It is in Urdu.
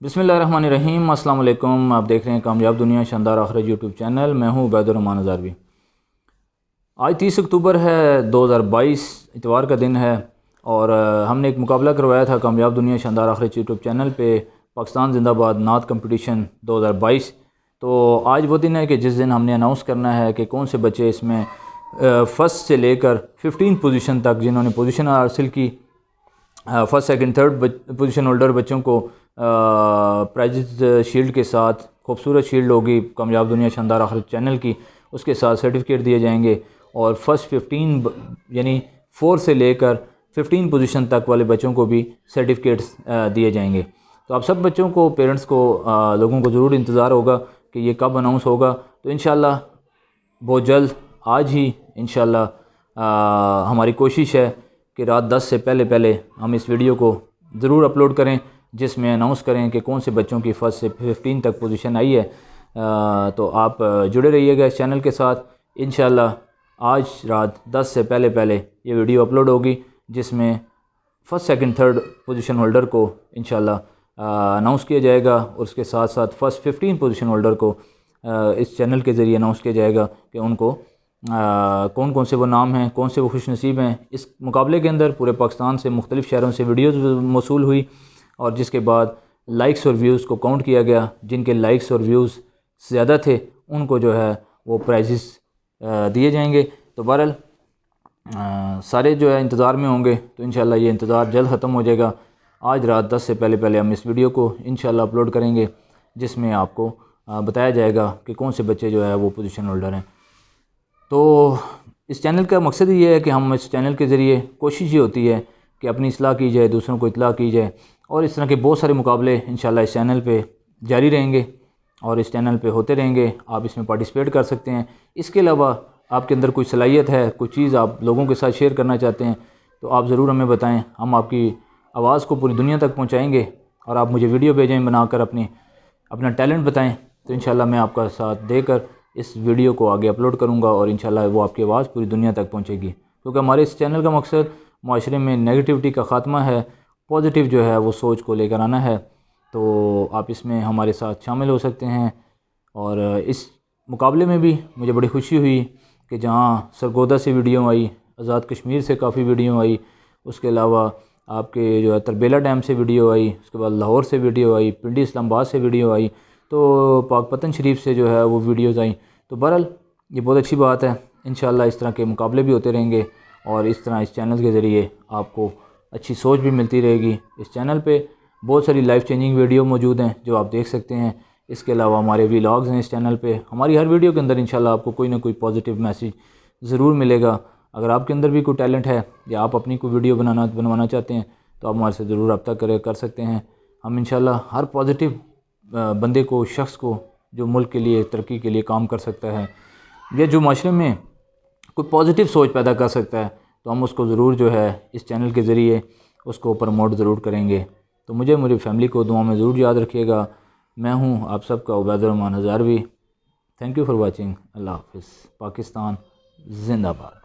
بسم اللہ الرحمن الرحیم۔ السلام علیکم، آپ دیکھ رہے ہیں کامیاب دنیا شاندار آخرت یوٹیوب چینل۔ میں ہوں عبید الرحمن ہزاروی۔ آج 30 اکتوبر ہے 2022، اتوار کا دن ہے، اور ہم نے ایک مقابلہ کروایا تھا کامیاب دنیا شاندار آخرت یوٹیوب چینل پہ، پاکستان زندہ باد نعت کمپٹیشن 2022۔ تو آج وہ دن ہے کہ جس دن ہم نے اناؤنس کرنا ہے کہ کون سے بچے اس میں فرسٹ سے لے کر 15 پوزیشن تک جنہوں نے پوزیشن حاصل کی، first second third position holder بچوں کو پرائز شیلڈ کے ساتھ، خوبصورت شیلڈ ہوگی کامیاب دنیا شاندار آخرت چینل کی، اس کے ساتھ سرٹیفکیٹ دیے جائیں گے، اور فرسٹ 15 یعنی 4 سے لے کر 15 پوزیشن تک والے بچوں کو بھی سرٹیفکیٹس دیے جائیں گے۔ تو آپ سب بچوں کو، پیرنٹس کو، لوگوں کو ضرور انتظار ہوگا کہ یہ کب اناؤنس ہوگا۔ تو انشاءاللہ بہت جلد، آج ہی انشاءاللہ ہماری کوشش ہے کہ رات 10 سے پہلے ہم اس ویڈیو کو ضرور اپلوڈ کریں، جس میں اناؤنس کریں کہ کون سے بچوں کی فرسٹ سے 15 تک پوزیشن آئی ہے۔ تو آپ جڑے رہیے گا اس چینل کے ساتھ۔ انشاءاللہ آج رات 10 سے پہلے یہ ویڈیو اپلوڈ ہوگی، جس میں first second third position holder کو انشاءاللہ اناؤنس کیا جائے گا، اور اس کے ساتھ ساتھ فرسٹ 15 پوزیشن ہولڈر کو اس چینل کے ذریعے اناؤنس کیا جائے گا کہ ان کو کون کون سے وہ نام ہیں، کون سے وہ خوش نصیب ہیں۔ اس مقابلے کے اندر پورے پاکستان سے مختلف شہروں سے ویڈیوز موصول ہوئی، اور جس کے بعد لائکس اور ویوز کو کاؤنٹ کیا گیا۔ جن کے لائکس اور ویوز زیادہ تھے ان کو جو ہے وہ پرائزز دیے جائیں گے۔ تو بہرحال سارے جو ہے انتظار میں ہوں گے، تو انشاءاللہ یہ انتظار جلد ختم ہو جائے گا۔ آج رات 10 سے پہلے ہم اس ویڈیو کو انشاءاللہ اپلوڈ کریں گے، جس میں آپ کو بتایا جائے گا کہ کون سے بچے جو ہے وہ پوزیشن ہولڈر ہیں۔ تو اس چینل کا مقصد یہ ہے کہ ہم اس چینل کے ذریعے، کوشش یہ ہوتی ہے کہ اپنی اصلاح کی جائے، دوسروں کو اطلاع کی جائے، اور اس طرح کے بہت سارے مقابلے انشاءاللہ اس چینل پہ جاری رہیں گے اور اس چینل پہ ہوتے رہیں گے۔ آپ اس میں پارٹیسپیٹ کر سکتے ہیں۔ اس کے علاوہ آپ کے اندر کوئی صلاحیت ہے، کوئی چیز آپ لوگوں کے ساتھ شیئر کرنا چاہتے ہیں، تو آپ ضرور ہمیں بتائیں۔ ہم آپ کی آواز کو پوری دنیا تک پہنچائیں گے، اور آپ مجھے ویڈیو بھیجیں بنا کر، اپنا ٹیلنٹ بتائیں، تو انشاءاللہ میں آپ کا ساتھ دے کر اس ویڈیو کو آگے اپلوڈ کروں گا، اور انشاءاللہ وہ آپ کی آواز پوری دنیا تک پہنچے گی۔ کیونکہ ہمارے اس چینل کا مقصد معاشرے میں نیگیٹیوٹی کا خاتمہ ہے، پازیٹیو جو ہے وہ سوچ کو لے کر آنا ہے۔ تو آپ اس میں ہمارے ساتھ شامل ہو سکتے ہیں۔ اور اس مقابلے میں بھی مجھے بڑی خوشی ہوئی کہ جہاں سرگودا سے ویڈیو آئی، آزاد کشمیر سے کافی ویڈیو آئی، اس کے علاوہ آپ کے جو ہے تربیلا ڈیم سے ویڈیو آئی، اس کے بعد لاہور سے ویڈیو آئی، پنڈی اسلام آباد سے ویڈیو آئی، تو پاک پتن شریف سے جو ہے وہ ویڈیوز آئیں۔ تو بہرحال یہ بہت اچھی بات ہے۔ انشاءاللہ اس طرح کے مقابلے بھی ہوتے رہیں گے، اور اس طرح اس چینل کے ذریعے آپ کو اچھی سوچ بھی ملتی رہے گی۔ اس چینل پہ بہت ساری لائف چینجنگ ویڈیو موجود ہیں جو آپ دیکھ سکتے ہیں۔ اس کے علاوہ ہمارے ولاگز ہیں اس چینل پہ۔ ہماری ہر ویڈیو کے اندر انشاءاللہ آپ کو کوئی نہ کوئی پازیٹیو میسیج ضرور ملے گا۔ اگر آپ کے اندر بھی کوئی ٹیلنٹ ہے، یا آپ اپنی کوئی ویڈیو بنوانا چاہتے ہیں، تو آپ ہمارے سے ضرور رابطہ کر سکتے ہیں۔ ہم انشاءاللہ ہر پازیٹیو بندے کو، شخص کو، جو ملک کے لیے، ترقی کے لیے کام کر سکتا ہے، یا جو معاشرے میں کوئی پازیٹیو سوچ پیدا کر سکتا ہے، تو ہم اس کو ضرور جو ہے اس چینل کے ذریعے اس کو پروموٹ ضرور کریں گے۔ تو مجھے، میری فیملی کو دعا میں ضرور یاد رکھیے گا۔ میں ہوں آپ سب کا Ubaid ur-Rehman Hazarvi. Thank you for watching. اللہ حافظ۔ پاکستان زندہ باد۔